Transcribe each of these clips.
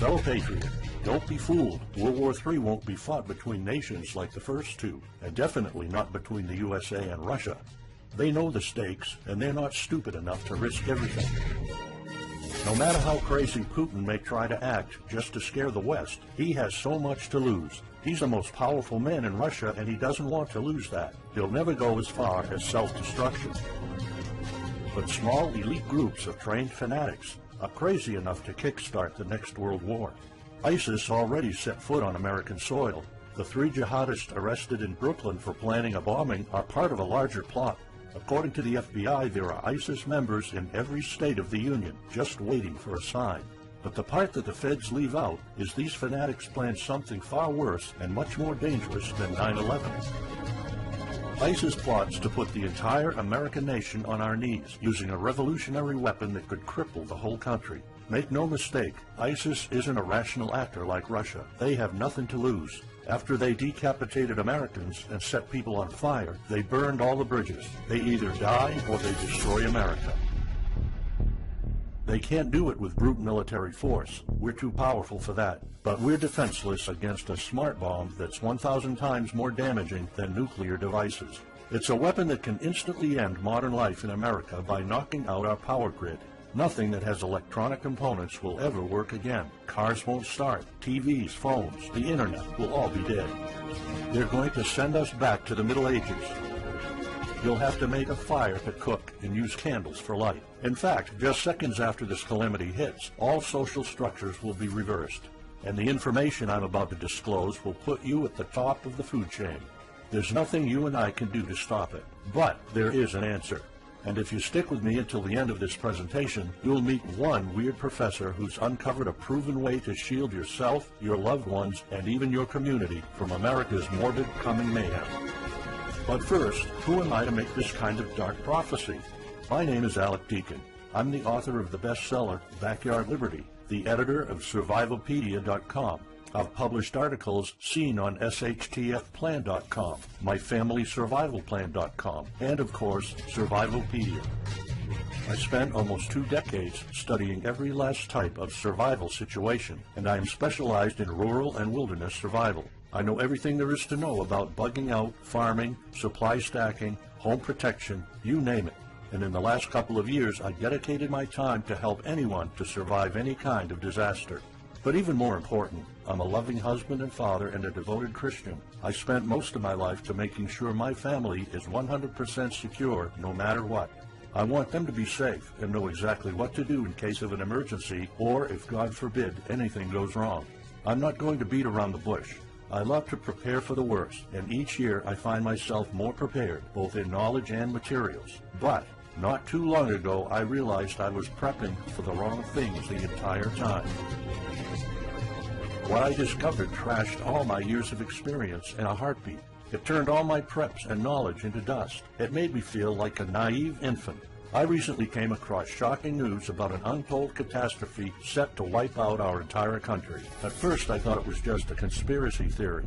Fellow patriot, don't be fooled. World War III won't be fought between nations like the first two, and definitely not between the USA and Russia. They know the stakes, and they're not stupid enough to risk everything. No matter how crazy Putin may try to act just to scare the West, he has so much to lose. He's the most powerful man in Russia, and he doesn't want to lose that. He'll never go as far as self-destruction. But small elite groups of trained fanatics are crazy enough to kickstart the next world war. ISIS already set foot on American soil. The 3 jihadists arrested in Brooklyn for planning a bombing are part of a larger plot. According to the FBI, there are ISIS members in every state of the Union, just waiting for a sign. But the part that the feds leave out is these fanatics planned something far worse and much more dangerous than 9/11. ISIS plots to put the entire American nation on our knees, using a revolutionary weapon that could cripple the whole country. Make no mistake, ISIS isn't a rational actor like Russia. They have nothing to lose. After they decapitated Americans and set people on fire, they burned all the bridges. They either die or they destroy America. They can't do it with brute military force. We're too powerful for that. But we're defenseless against a smart bomb that's 1,000 times more damaging than nuclear devices. It's a weapon that can instantly end modern life in America by knocking out our power grid. Nothing that has electronic components will ever work again. Cars won't start. TVs, phones, the internet will all be dead. They're going to send us back to the Middle Ages. You'll have to make a fire to cook and use candles for light. In fact, just seconds after this calamity hits, all social structures will be reversed. And the information I'm about to disclose will put you at the top of the food chain. There's nothing you and I can do to stop it. But there is an answer. And if you stick with me until the end of this presentation, you'll meet one weird professor who's uncovered a proven way to shield yourself, your loved ones, and even your community from America's morbid coming mayhem. But first, who am I to make this kind of dark prophecy? My name is Alec Deacon. I'm the author of the bestseller, Backyard Liberty, the editor of Survivalpedia.com. I've published articles seen on SHTFplan.com, MyFamilySurvivalPlan.com, and of course, Survivalpedia. I spent almost 2 decades studying every last type of survival situation, and I am specialized in rural and wilderness survival. I know everything there is to know about bugging out, farming, supply stacking, home protection, you name it. And in the last couple of years, I dedicated my time to help anyone to survive any kind of disaster. But even more important, I'm a loving husband and father and a devoted Christian. I spent most of my life to making sure my family is 100% secure no matter what. I want them to be safe and know exactly what to do in case of an emergency or if, God forbid, anything goes wrong. I'm not going to beat around the bush. I love to prepare for the worst, and each year I find myself more prepared, both in knowledge and materials. But not too long ago, I realized I was prepping for the wrong things the entire time. What I discovered trashed all my years of experience in a heartbeat. It turned all my preps and knowledge into dust. It made me feel like a naive infant. I recently came across shocking news about an untold catastrophe set to wipe out our entire country. At first, I thought it was just a conspiracy theory.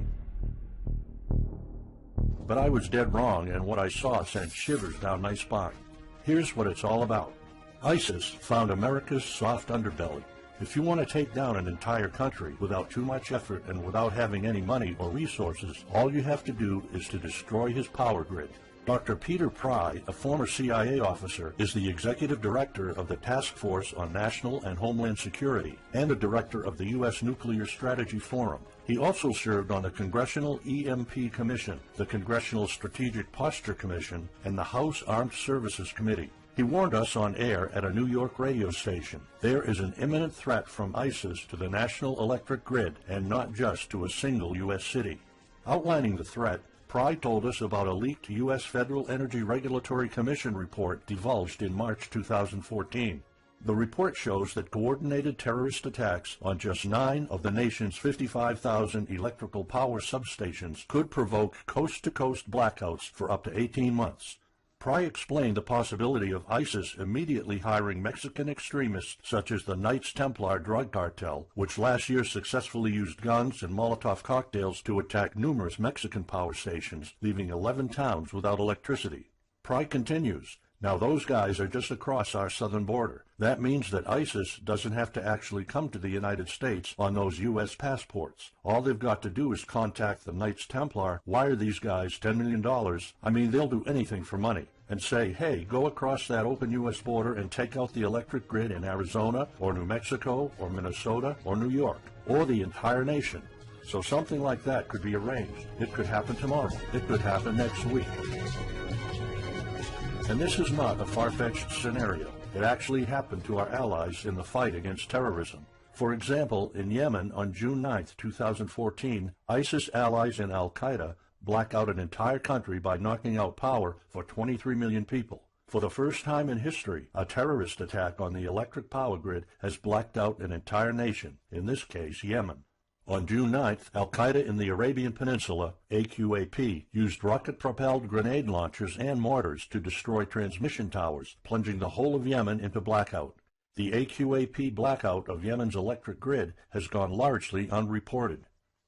But I was dead wrong, and what I saw sent shivers down my spine. Here's what it's all about. ISIS found America's soft underbelly. If you want to take down an entire country without too much effort and without having any money or resources, all you have to do is to destroy his power grid. Dr. Peter Pry, a former CIA officer, is the executive director of the Task Force on National and Homeland Security and the director of the U.S. Nuclear Strategy Forum. He also served on the Congressional EMP Commission, the Congressional Strategic Posture Commission, and the House Armed Services Committee. He warned us on air at a New York radio station. There is an imminent threat from ISIS to the national electric grid, and not just to a single U.S. city. Outlining the threat, Pry told us about a leaked U.S. Federal Energy Regulatory Commission report divulged in March 2014. The report shows that coordinated terrorist attacks on just 9 of the nation's 55,000 electrical power substations could provoke coast-to-coast blackouts for up to 18 months. Pry explained the possibility of ISIS immediately hiring Mexican extremists such as the Knights Templar drug cartel, which last year successfully used guns and Molotov cocktails to attack numerous Mexican power stations, leaving 11 towns without electricity. Pry continues, Now those guys are just across our southern border. That means that ISIS doesn't have to actually come to the United States on those U.S. passports. All they've got to do is contact the Knights Templar, wire these guys $10 million, I mean they'll do anything for money, and say, hey, go across that open U.S. border and take out the electric grid in Arizona or New Mexico or Minnesota or New York or the entire nation. So something like that could be arranged. It could happen tomorrow. It could happen next week. And this is not a far-fetched scenario. It actually happened to our allies in the fight against terrorism. For example, in Yemen on June 9, 2014, ISIS allies and al-Qaeda black out an entire country by knocking out power for 23 million people. For the first time in history, a terrorist attack on the electric power grid has blacked out an entire nation, in this case Yemen. On June 9th, al-Qaeda in the Arabian Peninsula, AQAP, used rocket-propelled grenade launchers and mortars to destroy transmission towers, plunging the whole of Yemen into blackout. The AQAP blackout of Yemen's electric grid has gone largely unreported.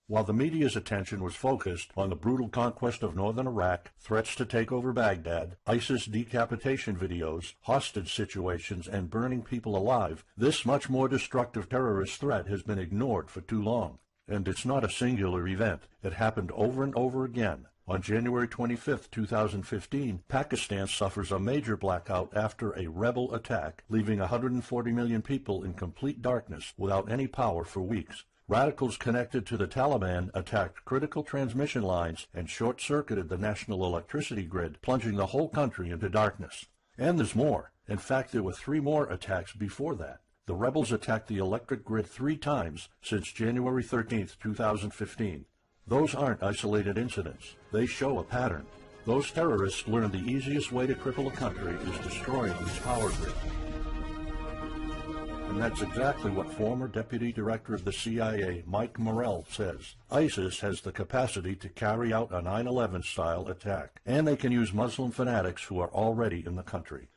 While the media's attention was focused on the brutal conquest of northern Iraq, threats to take over Baghdad, ISIS decapitation videos, hostage situations, and burning people alive, this much more destructive terrorist threat has been ignored for too long. And it's not a singular event. It happened over and over again. On January 25, 2015, Pakistan suffers a major blackout after a rebel attack, leaving 140 million people in complete darkness without any power for weeks. Radicals connected to the Taliban attacked critical transmission lines and short-circuited the national electricity grid, plunging the whole country into darkness. And there's more. In fact, there were 3 more attacks before that. The rebels attacked the electric grid 3 times since January 13, 2015. Those aren't isolated incidents. They show a pattern. Those terrorists learned the easiest way to cripple a country is destroying its power grid. And that's exactly what former Deputy Director of the CIA, Mike Morrell, says. ISIS has the capacity to carry out a 9/11-style attack, and they can use Muslim fanatics who are already in the country.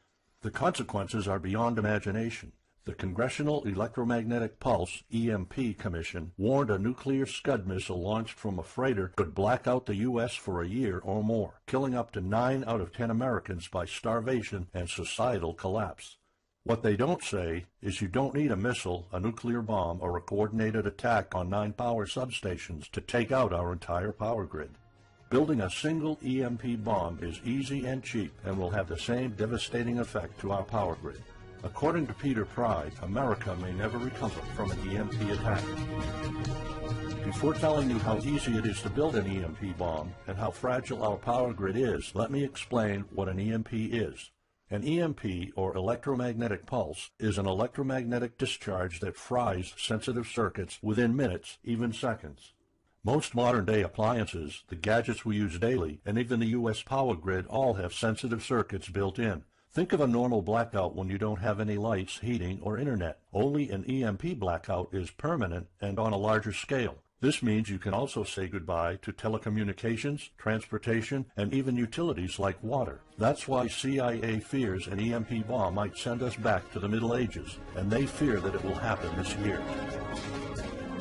The consequences are beyond imagination. The Congressional Electromagnetic Pulse, EMP, Commission warned a nuclear Scud missile launched from a freighter could black out the U.S. for a year or more, killing up to 9 out of 10 Americans by starvation and societal collapse. What they don't say is you don't need a missile, a nuclear bomb, or a coordinated attack on 9 power substations to take out our entire power grid. Building a single EMP bomb is easy and cheap and will have the same devastating effect to our power grid. According to Peter Pride, America may never recover from an EMP attack. Before telling you how easy it is to build an EMP bomb and how fragile our power grid is, let me explain what an EMP is. An EMP, or electromagnetic pulse, is an electromagnetic discharge that fries sensitive circuits within minutes, even seconds. Most modern-day appliances, the gadgets we use daily, and even the U.S. power grid all have sensitive circuits built in. Think of a normal blackout when you don't have any lights, heating, or internet. Only an EMP blackout is permanent and on a larger scale. This means you can also say goodbye to telecommunications, transportation, and even utilities like water. That's why CIA fears an EMP bomb might send us back to the Middle Ages, and they fear that it will happen this year.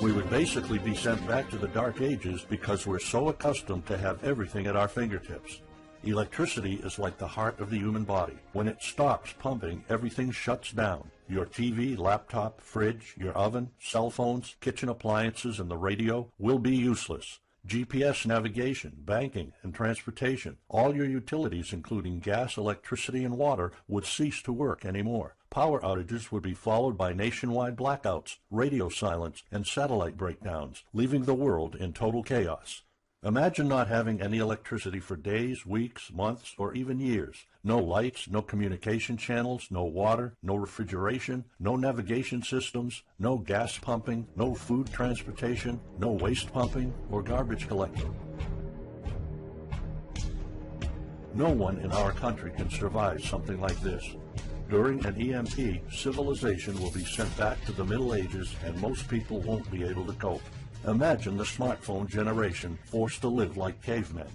We would basically be sent back to the Dark Ages because we're so accustomed to have everything at our fingertips. Electricity is like the heart of the human body. When it stops pumping, everything shuts down. Your TV, laptop, fridge, your oven, cell phones, kitchen appliances, and the radio will be useless. GPS navigation, banking, and transportation, all your utilities, including gas, electricity, and water, would cease to work anymore. Power outages would be followed by nationwide blackouts, radio silence, and satellite breakdowns, leaving the world in total chaos. Imagine not having any electricity for days, weeks, months, or even years. No lights, no communication channels, no water, no refrigeration, no navigation systems, no gas pumping, no food transportation, no waste pumping or garbage collecting. No one in our country can survive something like this. During an EMP, civilization will be sent back to the Middle Ages and most people won't be able to cope. Imagine the smartphone generation forced to live like cavemen.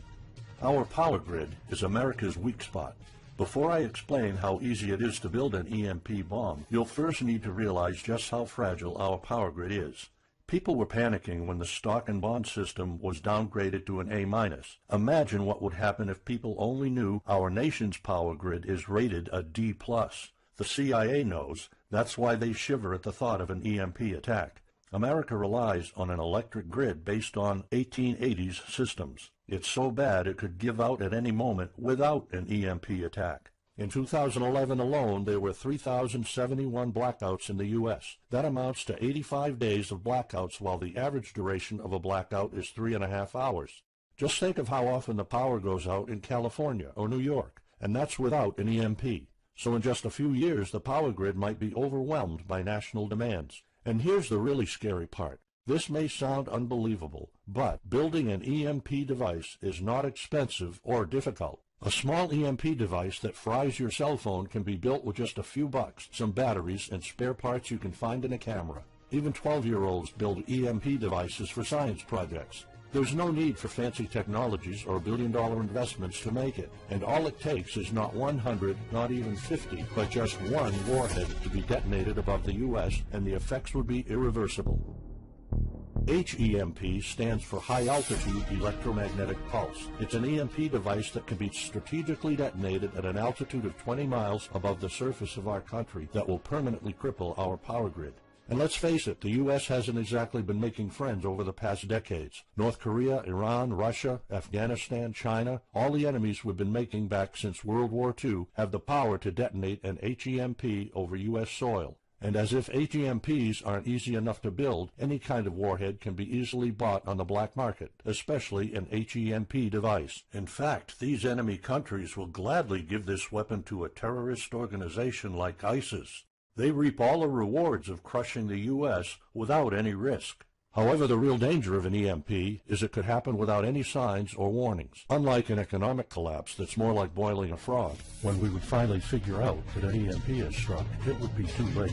Our power grid is America's weak spot. Before I explain how easy it is to build an EMP bomb, you'll first need to realize just how fragile our power grid is. People were panicking when the stock and bond system was downgraded to an A-. Imagine what would happen if people only knew our nation's power grid is rated a D+. The CIA knows. That's why they shiver at the thought of an EMP attack. America relies on an electric grid based on 1880s systems. It's so bad it could give out at any moment without an EMP attack. In 2011 alone, there were 3,071 blackouts in the U.S. That amounts to 85 days of blackouts, while the average duration of a blackout is 3.5 hours. Just think of how often the power goes out in California or New York, and that's without an EMP. So in just a few years, the power grid might be overwhelmed by national demands. And here's the really scary part. This may sound unbelievable, but building an EMP device is not expensive or difficult. A small EMP device that fries your cell phone can be built with just a few bucks, some batteries, and spare parts you can find in a camera. Even 12-year-olds build EMP devices for science projects. There's no need for fancy technologies or billion-dollar investments to make it, and all it takes is not 100, not even 50, but just one warhead to be detonated above the U.S., and the effects would be irreversible. HEMP stands for High Altitude Electromagnetic Pulse. It's an EMP device that can be strategically detonated at an altitude of 20 miles above the surface of our country that will permanently cripple our power grid. And let's face it, the U.S. hasn't exactly been making friends over the past decades. North Korea, Iran, Russia, Afghanistan, China, all the enemies we've been making back since World War II have the power to detonate an HEMP over U.S. soil. And as if HEMPs aren't easy enough to build, any kind of warhead can be easily bought on the black market, especially an HEMP device. In fact, these enemy countries will gladly give this weapon to a terrorist organization like ISIS. They reap all the rewards of crushing the U.S. without any risk. However, the real danger of an EMP is it could happen without any signs or warnings. Unlike an economic collapse that's more like boiling a frog, when we would finally figure out that an EMP has struck, it would be too late.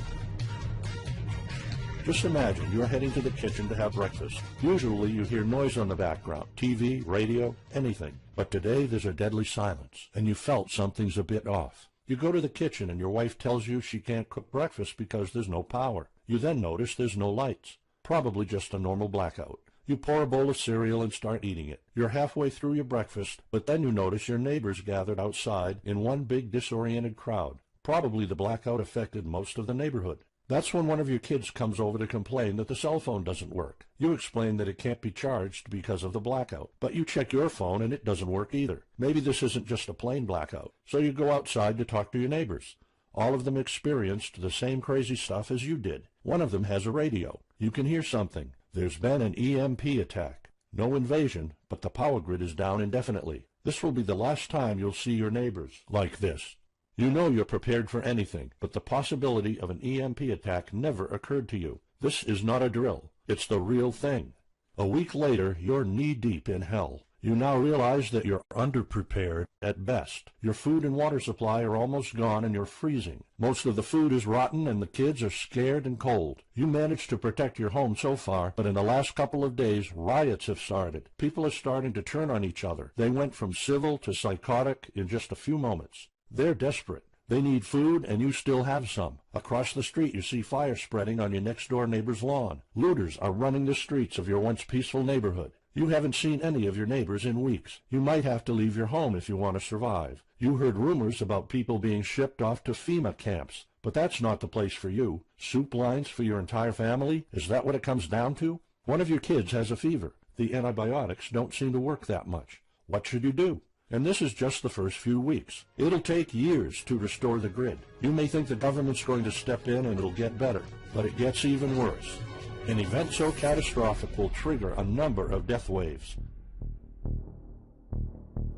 Just imagine you're heading to the kitchen to have breakfast. Usually you hear noise on the background, TV, radio, anything. But today there's a deadly silence, and you felt something's a bit off. You go to the kitchen and your wife tells you she can't cook breakfast because there's no power. You then notice there's no lights. Probably just a normal blackout. You pour a bowl of cereal and start eating it. You're halfway through your breakfast, but then you notice your neighbors gathered outside in one big disoriented crowd. Probably the blackout affected most of the neighborhood. That's when one of your kids comes over to complain that the cell phone doesn't work. You explain that it can't be charged because of the blackout, but you check your phone and it doesn't work either. Maybe this isn't just a plain blackout, so you go outside to talk to your neighbors. All of them experienced the same crazy stuff as you did. One of them has a radio. You can hear something. There's been an EMP attack. No invasion, but the power grid is down indefinitely. This will be the last time you'll see your neighbors like this. You know you're prepared for anything, but the possibility of an EMP attack never occurred to you. This is not a drill. It's the real thing. A week later, you're knee-deep in hell. You now realize that you're underprepared at best. Your food and water supply are almost gone and you're freezing. Most of the food is rotten and the kids are scared and cold. You managed to protect your home so far, but in the last couple of days, riots have started. People are starting to turn on each other. They went from civil to psychotic in just a few moments. They're desperate. They need food, and you still have some. Across the street, you see fire spreading on your next-door neighbor's lawn. Looters are running the streets of your once peaceful neighborhood. You haven't seen any of your neighbors in weeks. You might have to leave your home if you want to survive. You heard rumors about people being shipped off to FEMA camps, but that's not the place for you. Soup lines for your entire family? Is that what it comes down to? One of your kids has a fever. The antibiotics don't seem to work that much. What should you do? And this is just the first few weeks. It'll take years to restore the grid. You may think the government's going to step in and it'll get better, but it gets even worse. An event so catastrophic will trigger a number of death waves.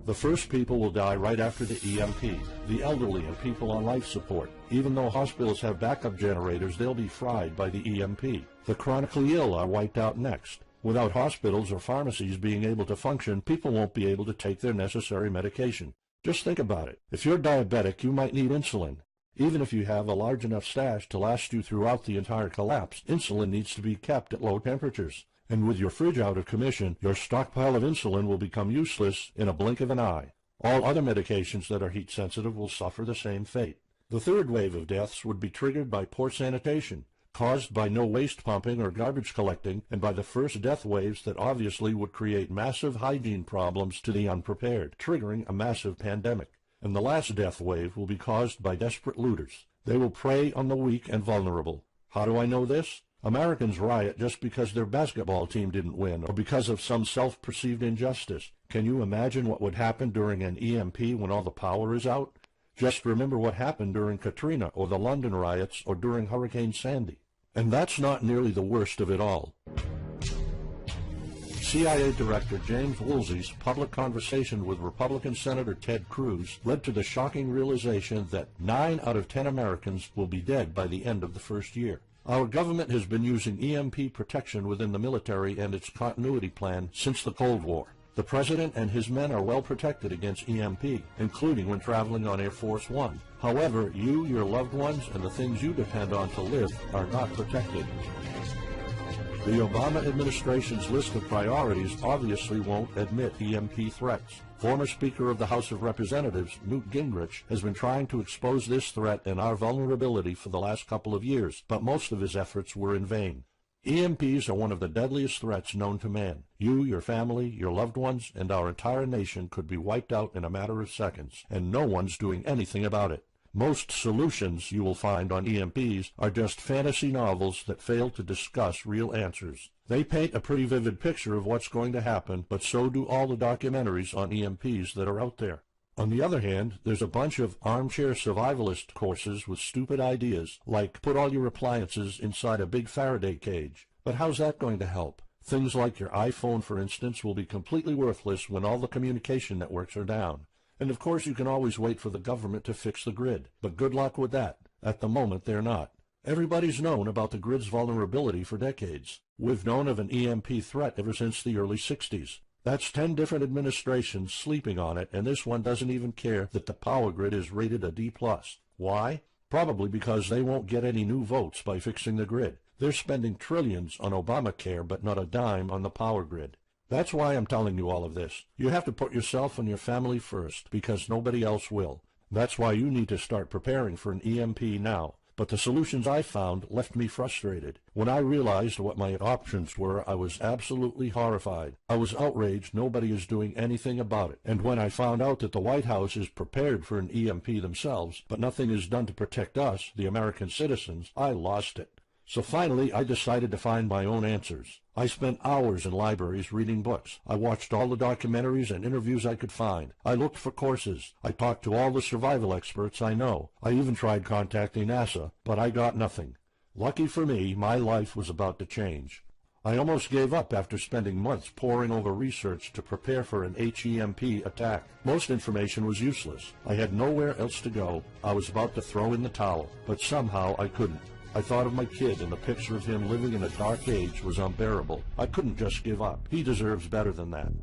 The first people will die right after the EMP, the elderly and people on life support. Even though hospitals have backup generators, they'll be fried by the EMP. The chronically ill are wiped out next. Without hospitals or pharmacies being able to function, people won't be able to take their necessary medication. Just think about it. If you're diabetic, you might need insulin. Even if you have a large enough stash to last you throughout the entire collapse, insulin needs to be kept at low temperatures. And with your fridge out of commission, your stockpile of insulin will become useless in a blink of an eye. All other medications that are heat-sensitive will suffer the same fate. The third wave of deaths would be triggered by poor sanitation. caused by no waste pumping or garbage collecting, and by the first death waves that obviously would create massive hygiene problems to the unprepared, triggering a massive pandemic. And the last death wave will be caused by desperate looters. They will prey on the weak and vulnerable. How do I know this? Americans riot just because their basketball team didn't win or because of some self-perceived injustice. Can you imagine what would happen during an EMP when all the power is out? Just remember what happened during Katrina or the London riots or during Hurricane Sandy. And that's not nearly the worst of it all. CIA Director James Woolsey's public conversation with Republican Senator Ted Cruz led to the shocking realization that 9 out of 10 Americans will be dead by the end of the first year. Our government has been using EMP protection within the military and its continuity plan since the Cold War. The President and his men are well protected against EMP, including when traveling on Air Force One. However, you, your loved ones, and the things you depend on to live are not protected. The Obama administration's list of priorities obviously won't admit EMP threats. Former Speaker of the House of Representatives, Newt Gingrich, has been trying to expose this threat and our vulnerability for the last couple of years, but most of his efforts were in vain. EMPs are one of the deadliest threats known to man. You, your family, your loved ones, and our entire nation could be wiped out in a matter of seconds, and no one's doing anything about it. Most solutions you will find on EMPs are just fantasy novels that fail to discuss real answers. They paint a pretty vivid picture of what's going to happen, but so do all the documentaries on EMPs that are out there. On the other hand, there's a bunch of armchair survivalist courses with stupid ideas, like put all your appliances inside a big Faraday cage. But how's that going to help? Things like your iPhone, for instance, will be completely worthless when all the communication networks are down. And of course you can always wait for the government to fix the grid, but good luck with that. At the moment they're not. Everybody's known about the grid's vulnerability for decades. We've known of an EMP threat ever since the early 60s. That's 10 different administrations sleeping on it, and this one doesn't even care that the power grid is rated a D+. Why? Probably because they won't get any new votes by fixing the grid. They're spending trillions on Obamacare, but not a dime on the power grid. That's why I'm telling you all of this. You have to put yourself and your family first, because nobody else will. That's why you need to start preparing for an EMP now. But the solutions I found left me frustrated. When I realized what my options were, I was absolutely horrified. I was outraged nobody is doing anything about it. And when I found out that the White House is prepared for an EMP themselves, but nothing is done to protect us, the American citizens, I lost it. So finally, I decided to find my own answers. I spent hours in libraries reading books. I watched all the documentaries and interviews I could find. I looked for courses. I talked to all the survival experts I know. I even tried contacting NASA, but I got nothing. Lucky for me, my life was about to change. I almost gave up after spending months poring over research to prepare for an HEMP attack. Most information was useless. I had nowhere else to go. I was about to throw in the towel, but somehow I couldn't. I thought of my kid, and the picture of him living in a dark age was unbearable. I couldn't just give up. He deserves better than that.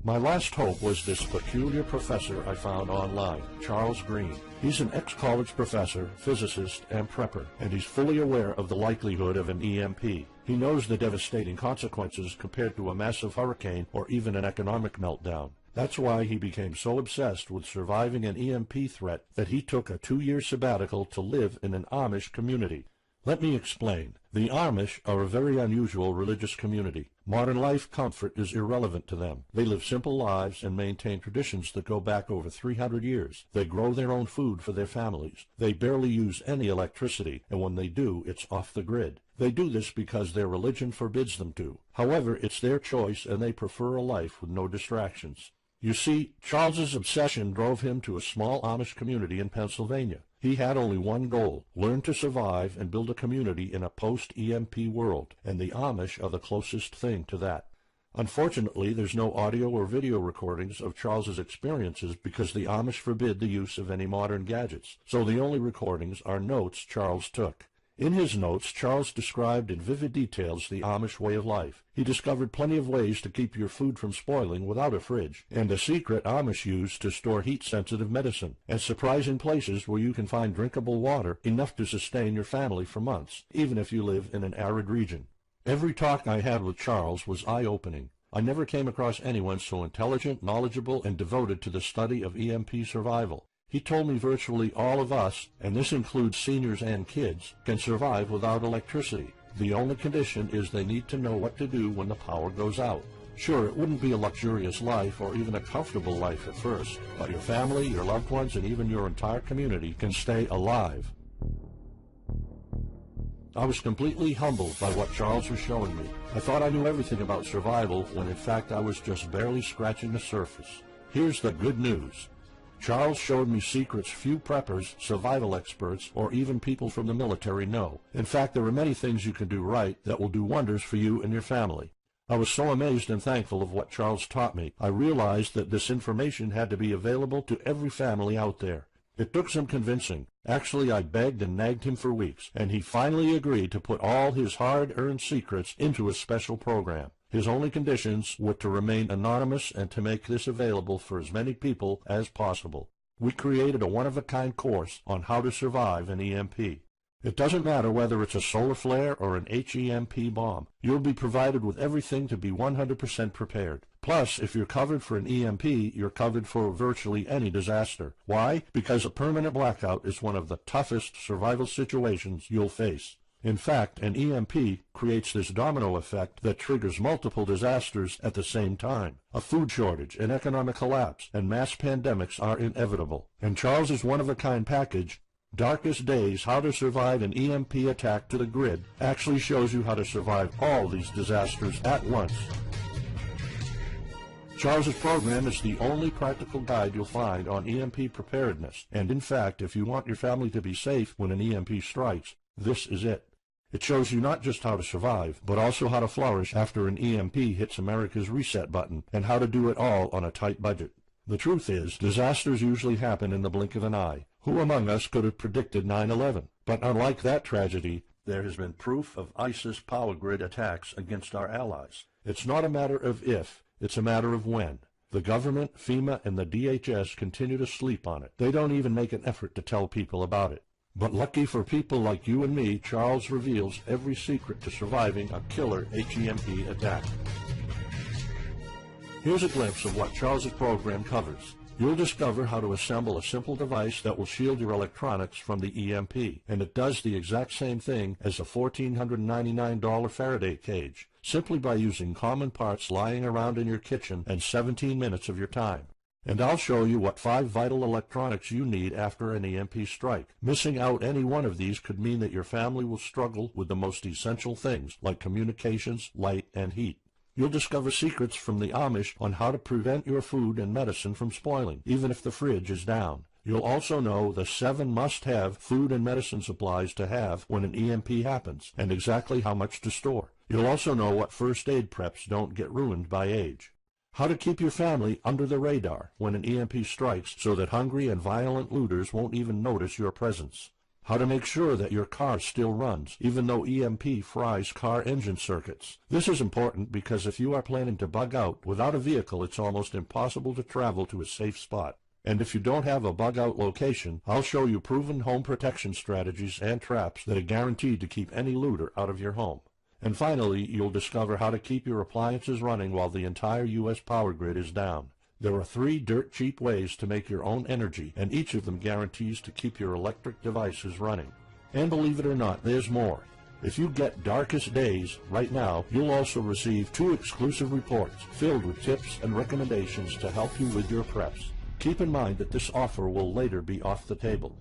My last hope was this peculiar professor I found online, Charles Green. He's an ex-college professor, physicist, and prepper, and he's fully aware of the likelihood of an EMP. He knows the devastating consequences compared to a massive hurricane or even an economic meltdown. That's why he became so obsessed with surviving an EMP threat that he took a 2-year sabbatical to live in an Amish community. Let me explain. The Amish are a very unusual religious community. Modern life comfort is irrelevant to them. They live simple lives and maintain traditions that go back over 300 years. They grow their own food for their families. They barely use any electricity, and when they do, it's off the grid. They do this because their religion forbids them to. However, it's their choice, and they prefer a life with no distractions. You see, Charles's obsession drove him to a small Amish community in Pennsylvania. He had only one goal: learn to survive and build a community in a post-EMP world, and the Amish are the closest thing to that. Unfortunately, there's no audio or video recordings of Charles's experiences because the Amish forbid the use of any modern gadgets, so the only recordings are notes Charles took. In his notes, Charles described in vivid details the Amish way of life. He discovered plenty of ways to keep your food from spoiling without a fridge, and a secret Amish use to store heat-sensitive medicine, and surprising places where you can find drinkable water enough to sustain your family for months, even if you live in an arid region. Every talk I had with Charles was eye-opening. I never came across anyone so intelligent, knowledgeable, and devoted to the study of EMP survival. He told me virtually all of us, and this includes seniors and kids, can survive without electricity. The only condition is they need to know what to do when the power goes out. Sure, it wouldn't be a luxurious life or even a comfortable life at first, but your family, your loved ones, and even your entire community can stay alive. I was completely humbled by what Charles was showing me. I thought I knew everything about survival when in fact I was just barely scratching the surface. Here's the good news. Charles showed me secrets few preppers, survival experts, or even people from the military know. In fact, there are many things you can do right that will do wonders for you and your family. I was so amazed and thankful of what Charles taught me. I realized that this information had to be available to every family out there. It took some convincing. Actually, I begged and nagged him for weeks, and he finally agreed to put all his hard-earned secrets into a special program. His only conditions were to remain anonymous and to make this available for as many people as possible. We created a one-of-a-kind course on how to survive an EMP. It doesn't matter whether it's a solar flare or an HEMP bomb. You'll be provided with everything to be 100% prepared. Plus, if you're covered for an EMP, you're covered for virtually any disaster. Why? Because a permanent blackout is one of the toughest survival situations you'll face. In fact, an EMP creates this domino effect that triggers multiple disasters at the same time. A food shortage, an economic collapse, and mass pandemics are inevitable. And Charles's one-of-a-kind package, Darkest Days, How to Survive an EMP Attack to the Grid, actually shows you how to survive all these disasters at once. Charles's program is the only practical guide you'll find on EMP preparedness, and in fact, if you want your family to be safe when an EMP strikes, this is it. It shows you not just how to survive, but also how to flourish after an EMP hits America's reset button, and how to do it all on a tight budget. The truth is, disasters usually happen in the blink of an eye. Who among us could have predicted 9/11? But unlike that tragedy, there has been proof of ISIS power grid attacks against our allies. It's not a matter of if, it's a matter of when. The government, FEMA, and the DHS continue to sleep on it. They don't even make an effort to tell people about it. But lucky for people like you and me, Charles reveals every secret to surviving a killer HEMP attack. Here's a glimpse of what Charles's program covers. You'll discover how to assemble a simple device that will shield your electronics from the EMP, and it does the exact same thing as a $1,499 Faraday cage, simply by using common parts lying around in your kitchen and 17 minutes of your time. And I'll show you what 5 vital electronics you need after an EMP strike. Missing out any one of these could mean that your family will struggle with the most essential things like communications, light, and heat. You'll discover secrets from the Amish on how to prevent your food and medicine from spoiling, even if the fridge is down. You'll also know the 7 must-have food and medicine supplies to have when an EMP happens, and exactly how much to store. You'll also know what first aid preps don't get ruined by age. How to keep your family under the radar when an EMP strikes so that hungry and violent looters won't even notice your presence. How to make sure that your car still runs, even though EMP fries car engine circuits. This is important because if you are planning to bug out, without a vehicle it's almost impossible to travel to a safe spot. And if you don't have a bug-out location, I'll show you proven home protection strategies and traps that are guaranteed to keep any looter out of your home. And finally, you'll discover how to keep your appliances running while the entire U.S. power grid is down. There are 3 dirt-cheap ways to make your own energy, and each of them guarantees to keep your electric devices running. And believe it or not, there's more. If you get Darkest Days right now, you'll also receive 2 exclusive reports filled with tips and recommendations to help you with your preps. Keep in mind that this offer will later be off the table.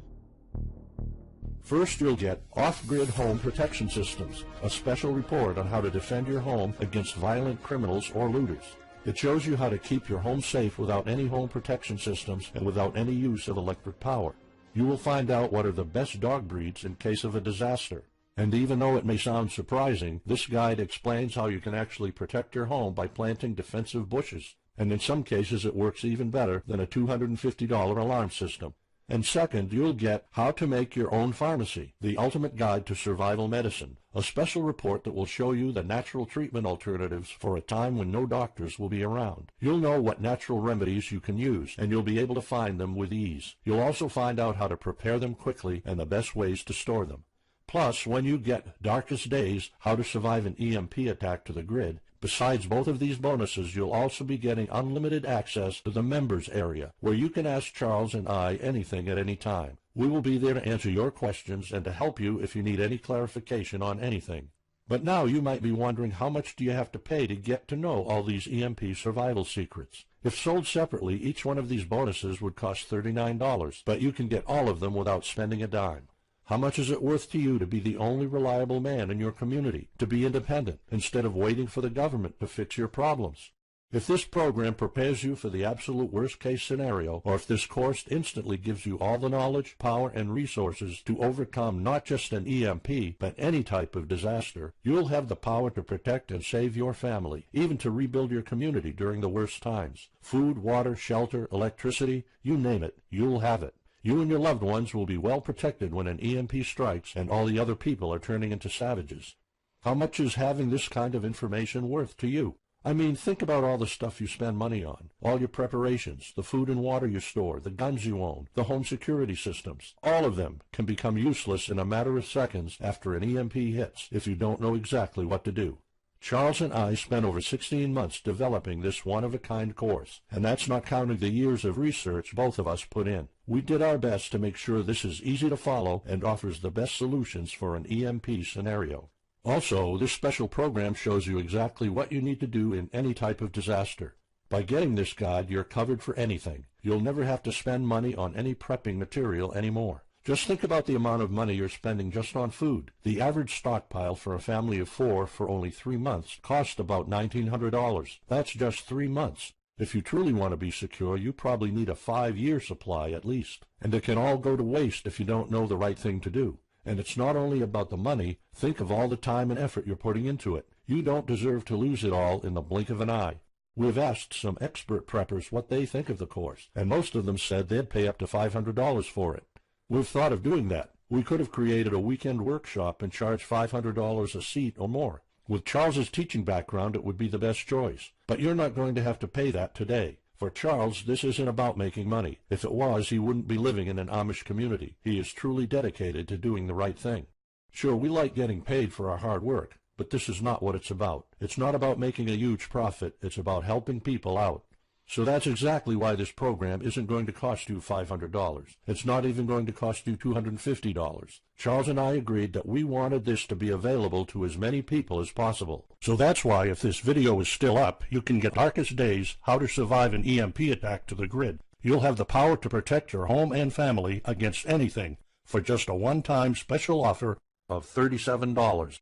First, you'll get Off-Grid Home Protection Systems, a special report on how to defend your home against violent criminals or looters. It shows you how to keep your home safe without any home protection systems and without any use of electric power. You will find out what are the best dog breeds in case of a disaster. And even though it may sound surprising, this guide explains how you can actually protect your home by planting defensive bushes. And in some cases it works even better than a $250 alarm system. And second, you'll get How to Make Your Own Pharmacy, the ultimate guide to survival medicine, a special report that will show you the natural treatment alternatives for a time when no doctors will be around. You'll know what natural remedies you can use, and you'll be able to find them with ease. You'll also find out how to prepare them quickly and the best ways to store them. Plus, when you get Darkest Days, How to Survive an EMP Attack to the Grid, Besides both of these bonuses, you'll also be getting unlimited access to the members area, where you can ask Charles and I anything at any time. We will be there to answer your questions and to help you if you need any clarification on anything. But now you might be wondering, how much do you have to pay to get to know all these EMP survival secrets? If sold separately, each one of these bonuses would cost $39, but you can get all of them without spending a dime. How much is it worth to you to be the only reliable man in your community, to be independent, instead of waiting for the government to fix your problems? If this program prepares you for the absolute worst-case scenario, or if this course instantly gives you all the knowledge, power, and resources to overcome not just an EMP, but any type of disaster, you'll have the power to protect and save your family, even to rebuild your community during the worst times. Food, water, shelter, electricity, you name it, you'll have it. You and your loved ones will be well protected when an EMP strikes and all the other people are turning into savages. How much is having this kind of information worth to you? I mean, think about all the stuff you spend money on, all your preparations, the food and water you store, the guns you own, the home security systems. All of them can become useless in a matter of seconds after an EMP hits if you don't know exactly what to do. Charles and I spent over 16 months developing this one-of-a-kind course, and that's not counting the years of research both of us put in. We did our best to make sure this is easy to follow and offers the best solutions for an EMP scenario. Also, this special program shows you exactly what you need to do in any type of disaster. By getting this guide, you're covered for anything. You'll never have to spend money on any prepping material anymore. Just think about the amount of money you're spending just on food. The average stockpile for a family of 4 for only 3 months cost about $1,900. That's just 3 months. If you truly want to be secure, you probably need a 5-year supply at least. And it can all go to waste if you don't know the right thing to do. And it's not only about the money. Think of all the time and effort you're putting into it. You don't deserve to lose it all in the blink of an eye. We've asked some expert preppers what they think of the course, and most of them said they'd pay up to $500 for it. We've thought of doing that. We could have created a weekend workshop and charged $500 a seat or more. With Charles's teaching background, it would be the best choice. But you're not going to have to pay that today. For Charles, this isn't about making money. If it was, he wouldn't be living in an Amish community. He is truly dedicated to doing the right thing. Sure, we like getting paid for our hard work, but this is not what it's about. It's not about making a huge profit. It's about helping people out. So that's exactly why this program isn't going to cost you $500. It's not even going to cost you $250. Charles and I agreed that we wanted this to be available to as many people as possible. So that's why, if this video is still up, you can get Darkest Days, How to Survive an EMP Attack to the grid. You'll have the power to protect your home and family against anything for just a one-time special offer of $37.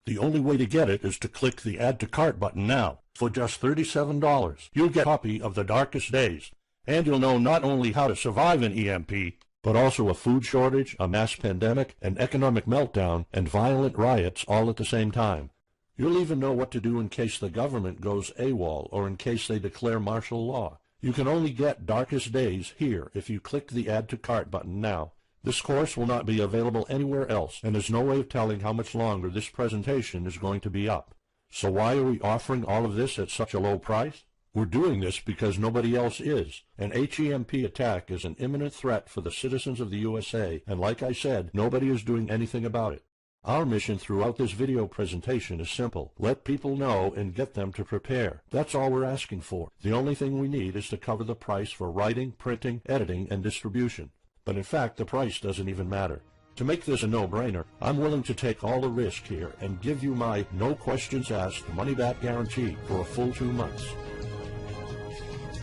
The only way to get it is to click the Add to Cart button now. For just $37, you'll get a copy of The Darkest Days, and you'll know not only how to survive an EMP, but also a food shortage, a mass pandemic, an economic meltdown, and violent riots all at the same time. You'll even know what to do in case the government goes AWOL or in case they declare martial law. You can only get Darkest Days here if you click the Add to Cart button now. This course will not be available anywhere else, and there's no way of telling how much longer this presentation is going to be up. So why are we offering all of this at such a low price? We're doing this because nobody else is. An HEMP attack is an imminent threat for the citizens of the USA, and like I said, nobody is doing anything about it. Our mission throughout this video presentation is simple. Let people know and get them to prepare. That's all we're asking for. The only thing we need is to cover the price for writing, printing, editing, and distribution. But in fact, the price doesn't even matter. To make this a no-brainer, I'm willing to take all the risk here and give you my no questions asked money-back guarantee for a full 2 months.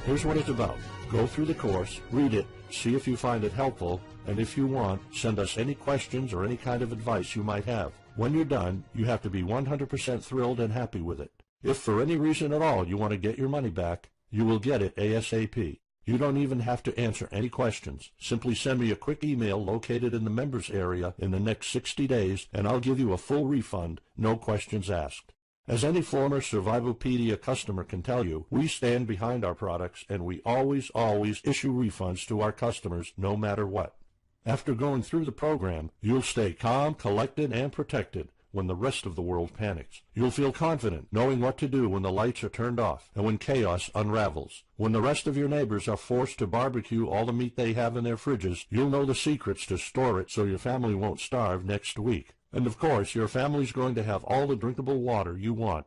Here's what it's about. Go through the course, read it, see if you find it helpful, and if you want, send us any questions or any kind of advice you might have. When you're done, you have to be 100% thrilled and happy with it. If for any reason at all you want to get your money back, you will get it ASAP. You don't even have to answer any questions. Simply send me a quick email located in the members area in the next 60 days, and I'll give you a full refund, no questions asked. As any former Survivalopedia customer can tell you, we stand behind our products, and we always issue refunds to our customers no matter what. After going through the program, you'll stay calm, collected, and protected when the rest of the world panics. You'll feel confident knowing what to do when the lights are turned off and when chaos unravels. When the rest of your neighbors are forced to barbecue all the meat they have in their fridges, you'll know the secrets to store it so your family won't starve next week. And of course, your family's going to have all the drinkable water you want.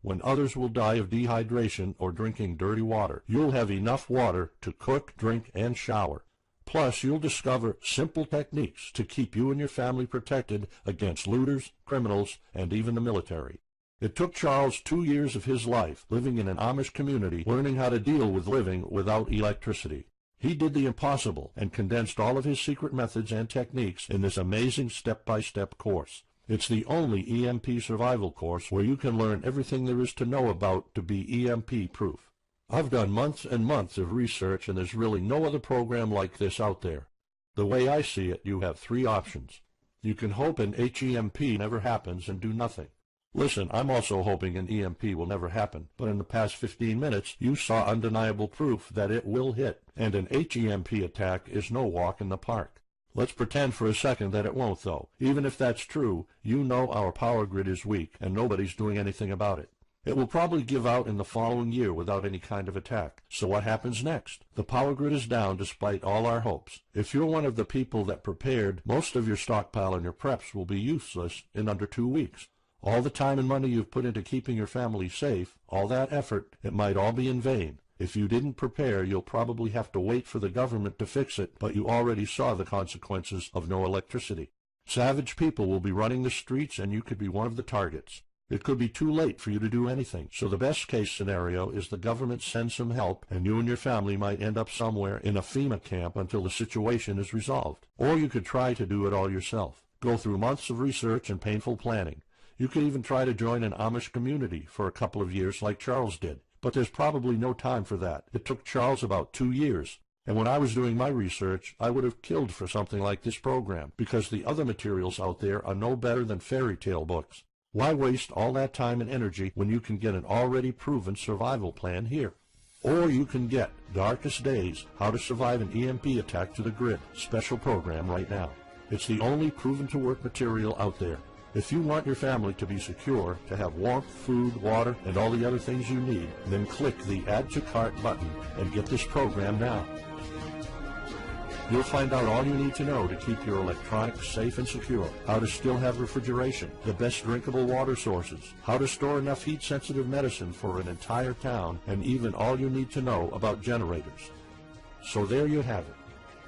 when others will die of dehydration or drinking dirty water. You'll have enough water to cook, drink, and shower. Plus, you'll discover simple techniques to keep you and your family protected against looters, criminals, and even the military. It took Charles 2 years of his life living in an Amish community, learning how to deal with living without electricity. He did the impossible and condensed all of his secret methods and techniques in this amazing step-by-step course. It's the only EMP survival course where you can learn everything there is to know about to be EMP-proof. I've done months and months of research, and there's really no other program like this out there. The way I see it, you have 3 options. You can hope an HEMP never happens and do nothing. Listen, I'm also hoping an EMP will never happen, but in the past 15 minutes, you saw undeniable proof that it will hit, and an HEMP attack is no walk in the park. Let's pretend for a second that it won't, though. Even if that's true, you know our power grid is weak, and nobody's doing anything about it. It will probably give out in the following year without any kind of attack. So what happens next? The power grid is down despite all our hopes. If you're one of the people that prepared, most of your stockpile and your preps will be useless in under 2 weeks. All the time and money you've put into keeping your family safe, all that effort, it might all be in vain. If you didn't prepare, you'll probably have to wait for the government to fix it, but you already saw the consequences of no electricity. Savage people will be running the streets, and you could be one of the targets. It could be too late for you to do anything, so the best-case scenario is the government sends some help, and you and your family might end up somewhere in a FEMA camp until the situation is resolved. Or you could try to do it all yourself. Go through months of research and painful planning. You could even try to join an Amish community for a couple of years like Charles did. But there's probably no time for that. It took Charles about 2 years. And when I was doing my research, I would have killed for something like this program, because the other materials out there are no better than fairy tale books. Why waste all that time and energy when you can get an already proven survival plan here? Or you can get Darkest Days, How to Survive an EMP Attack to the Grid special program right now. It's the only proven-to-work material out there. If you want your family to be secure, to have warmth, food, water, and all the other things you need, then click the Add to Cart button and get this program now. You'll find out all you need to know to keep your electronics safe and secure, how to still have refrigeration, the best drinkable water sources, how to store enough heat-sensitive medicine for an entire town, and even all you need to know about generators. So there you have it.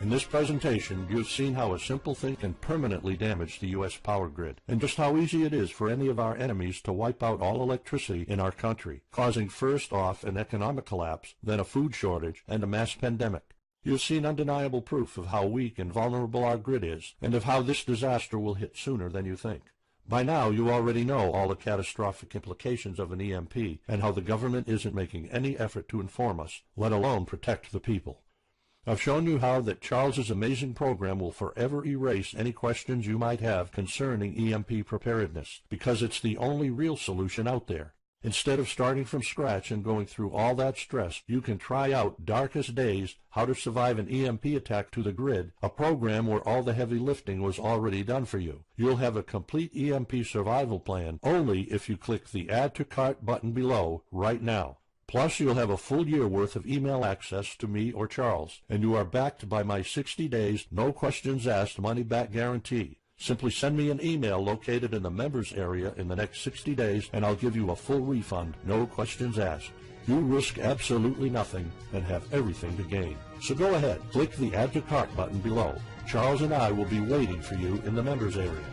In this presentation, you've seen how a simple thing can permanently damage the U.S. power grid, and just how easy it is for any of our enemies to wipe out all electricity in our country, causing first off an economic collapse, then a food shortage, and a mass pandemic. You've seen undeniable proof of how weak and vulnerable our grid is, and of how this disaster will hit sooner than you think. By now, you already know all the catastrophic implications of an EMP, and how the government isn't making any effort to inform us, let alone protect the people. I've shown you how that Charles's amazing program will forever erase any questions you might have concerning EMP preparedness, because it's the only real solution out there. Instead of starting from scratch and going through all that stress, you can try out Darkest Days, How to Survive an EMP Attack to the Grid, a program where all the heavy lifting was already done for you. You'll have a complete EMP survival plan only if you click the Add to Cart button below right now. Plus, you'll have a full year worth of email access to me or Charles, and you are backed by my 60 days, no questions asked money-back guarantee. Simply send me an email located in the members area in the next 60 days, and I'll give you a full refund, no questions asked. You risk absolutely nothing and have everything to gain. So go ahead, click the Add to Cart button below. Charles and I will be waiting for you in the members area.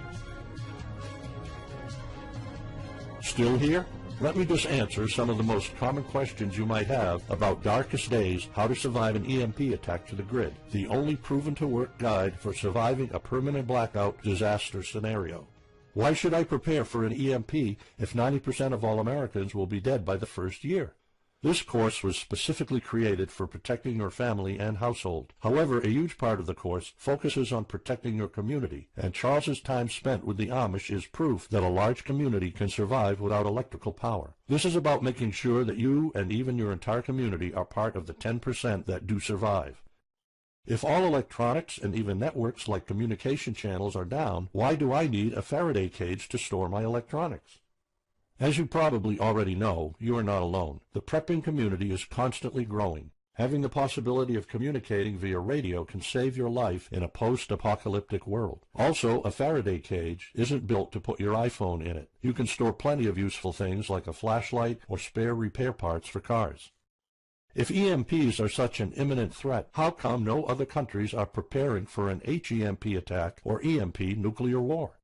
Still here? Let me just answer some of the most common questions you might have about Darkest Days, How to Survive an EMP Attack to the Grid, the only proven-to-work guide for surviving a permanent blackout disaster scenario. Why should I prepare for an EMP if 90% of all Americans will be dead by the first year? This course was specifically created for protecting your family and household. However, a huge part of the course focuses on protecting your community, and Charles's time spent with the Amish is proof that a large community can survive without electrical power. This is about making sure that you and even your entire community are part of the 10% that do survive. If all electronics and even networks like communication channels are down, why do I need a Faraday cage to store my electronics? As you probably already know, you are not alone. The prepping community is constantly growing. Having the possibility of communicating via radio can save your life in a post-apocalyptic world. Also, a Faraday cage isn't built to put your iPhone in it. You can store plenty of useful things like a flashlight or spare repair parts for cars. If EMPs are such an imminent threat, how come no other countries are preparing for an HEMP attack or EMP nuclear war?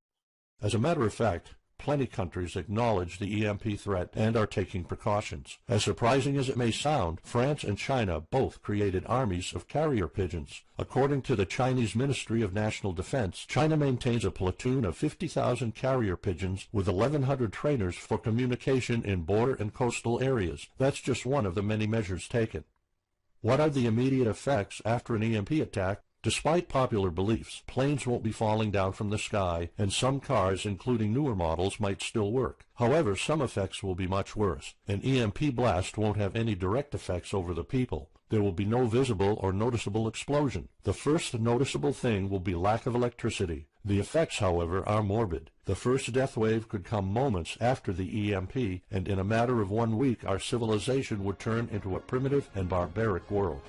As a matter of fact, plenty of countries acknowledge the EMP threat and are taking precautions. As surprising as it may sound, France and China both created armies of carrier pigeons. According to the Chinese Ministry of National Defense, China maintains a platoon of 50,000 carrier pigeons with 1,100 trainers for communication in border and coastal areas. That's just one of the many measures taken. What are the immediate effects after an EMP attack? Despite popular beliefs, planes won't be falling down from the sky, and some cars, including newer models, might still work. However, some effects will be much worse. An EMP blast won't have any direct effects over the people. There will be no visible or noticeable explosion. The first noticeable thing will be lack of electricity. The effects, however, are morbid. The first death wave could come moments after the EMP, and in a matter of 1 week, our civilization would turn into a primitive and barbaric world.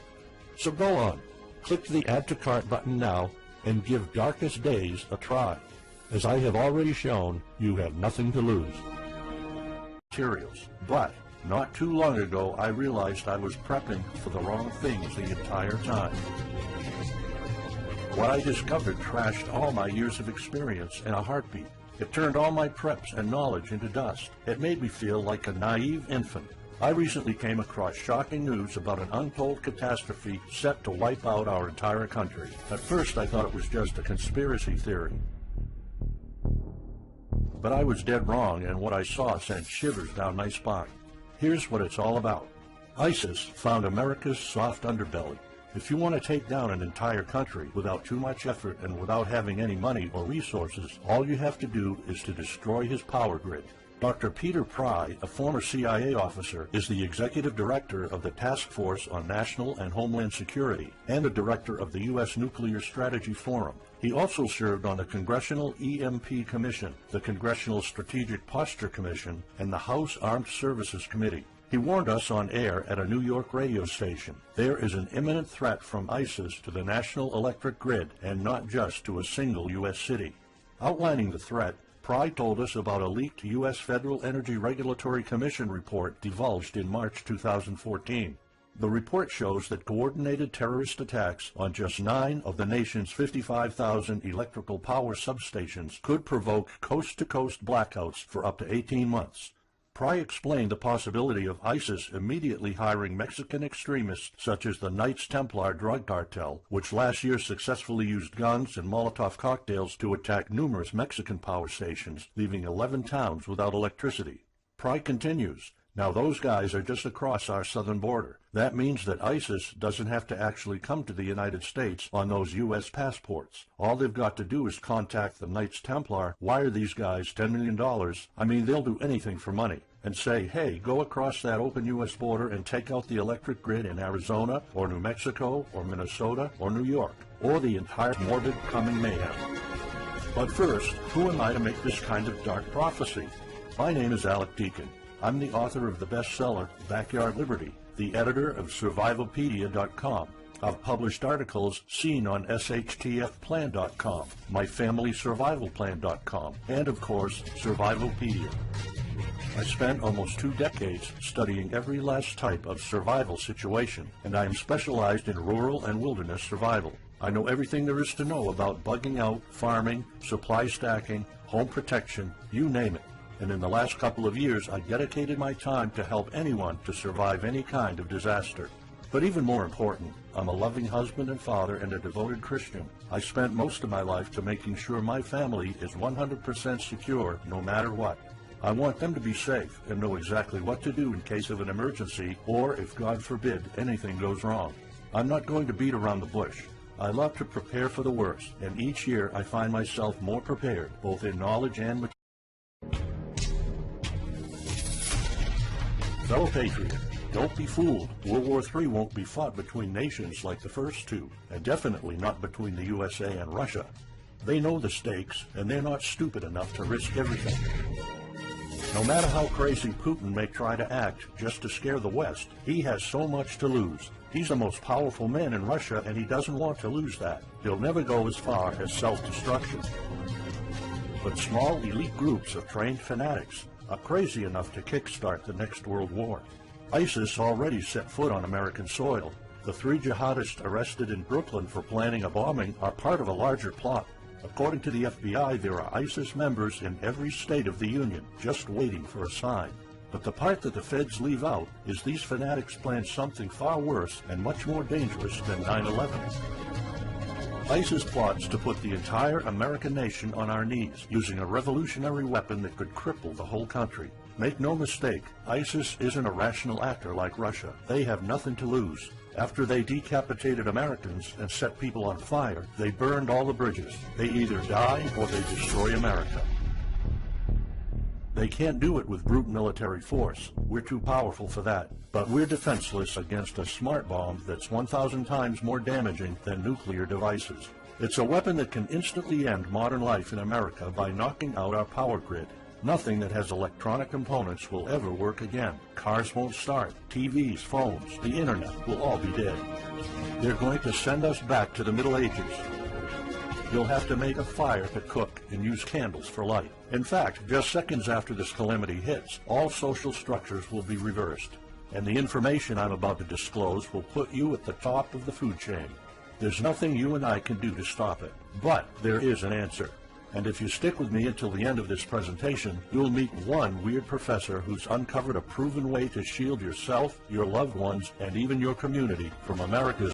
So go on. Click the Add to Cart button now and give Darkest Days a try. As I have already shown, you have nothing to lose. Materials. But not too long ago, I realized I was prepping for the wrong things the entire time. What I discovered trashed all my years of experience in a heartbeat. It turned all my preps and knowledge into dust. It made me feel like a naive infant. I recently came across shocking news about an untold catastrophe set to wipe out our entire country. At first, I thought it was just a conspiracy theory. But I was dead wrong, and what I saw sent shivers down my spine. Here's what it's all about. ISIS found America's soft underbelly. If you want to take down an entire country without too much effort and without having any money or resources, all you have to do is to destroy his power grid. Dr. Peter Pry, a former CIA officer, is the executive director of the Task Force on National and Homeland Security and the director of the U.S. Nuclear Strategy Forum. He also served on the Congressional EMP Commission, the Congressional Strategic Posture Commission, and the House Armed Services Committee. He warned us on air at a New York radio station. There is an imminent threat from ISIS to the national electric grid, and not just to a single U.S. city. Outlining the threat, Pry told us about a leaked U.S. Federal Energy Regulatory Commission report divulged in March 2014. The report shows that coordinated terrorist attacks on just 9 of the nation's 55,000 electrical power substations could provoke coast-to-coast blackouts for up to 18 months. Pry explained the possibility of ISIS immediately hiring Mexican extremists such as the Knights Templar drug cartel, which last year successfully used guns and Molotov cocktails to attack numerous Mexican power stations, leaving 11 towns without electricity. Pry continues, now those guys are just across our southern border. That means that ISIS doesn't have to actually come to the United States on those U.S. passports. All they've got to do is contact the Knights Templar, wire these guys $10 million, I mean they'll do anything for money, and say, hey, go across that open U.S. border and take out the electric grid in Arizona or New Mexico or Minnesota or New York, or the entire morbid coming mayhem. But first, who am I to make this kind of dark prophecy? My name is Alec Deacon. I'm the author of the bestseller, Backyard Liberty, the editor of Survivalpedia.com. I've published articles seen on SHTFplan.com, MyFamilySurvivalPlan.com, and of course, Survivalpedia. I spent almost 2 decades studying every last type of survival situation, and I am specialized in rural and wilderness survival. I know everything there is to know about bugging out, farming, supply stacking, home protection, you name it. And in the last couple of years, I dedicated my time to help anyone to survive any kind of disaster. But even more important, I'm a loving husband and father and a devoted Christian. I spent most of my life to making sure my family is 100% secure no matter what. I want them to be safe and know exactly what to do in case of an emergency or, if God forbid, anything goes wrong. I'm not going to beat around the bush. I love to prepare for the worst, and each year I find myself more prepared, both in knowledge and material. Fellow patriot, don't be fooled. World War III won't be fought between nations like the first two, and definitely not between the USA and Russia. They know the stakes, and they're not stupid enough to risk everything. No matter how crazy Putin may try to act just to scare the West, he has so much to lose. He's the most powerful man in Russia, and he doesn't want to lose that. He'll never go as far as self-destruction. But small elite groups of trained fanatics are crazy enough to kickstart the next world war. ISIS already set foot on American soil. The 3 jihadists arrested in Brooklyn for planning a bombing are part of a larger plot. According to the FBI, there are ISIS members in every state of the Union, just waiting for a sign. But the part that the feds leave out is these fanatics plan something far worse and much more dangerous than 9/11. ISIS plots to put the entire American nation on our knees, using a revolutionary weapon that could cripple the whole country. Make no mistake, ISIS isn't a rational actor like Russia. They have nothing to lose. After they decapitated Americans and set people on fire, they burned all the bridges. They either die or they destroy America. They can't do it with brute military force. We're too powerful for that. But we're defenseless against a smart bomb that's 1,000 times more damaging than nuclear devices. It's a weapon that can instantly end modern life in America by knocking out our power grid. Nothing that has electronic components will ever work again. Cars won't start. TVs, phones, the internet will all be dead. They're going to send us back to the Middle Ages. You'll have to make a fire to cook and use candles for light. In fact, just seconds after this calamity hits, all social structures will be reversed. And the information I'm about to disclose will put you at the top of the food chain. There's nothing you and I can do to stop it. But there is an answer. And if you stick with me until the end of this presentation, you'll meet one weird professor who's uncovered a proven way to shield yourself, your loved ones, and even your community from America's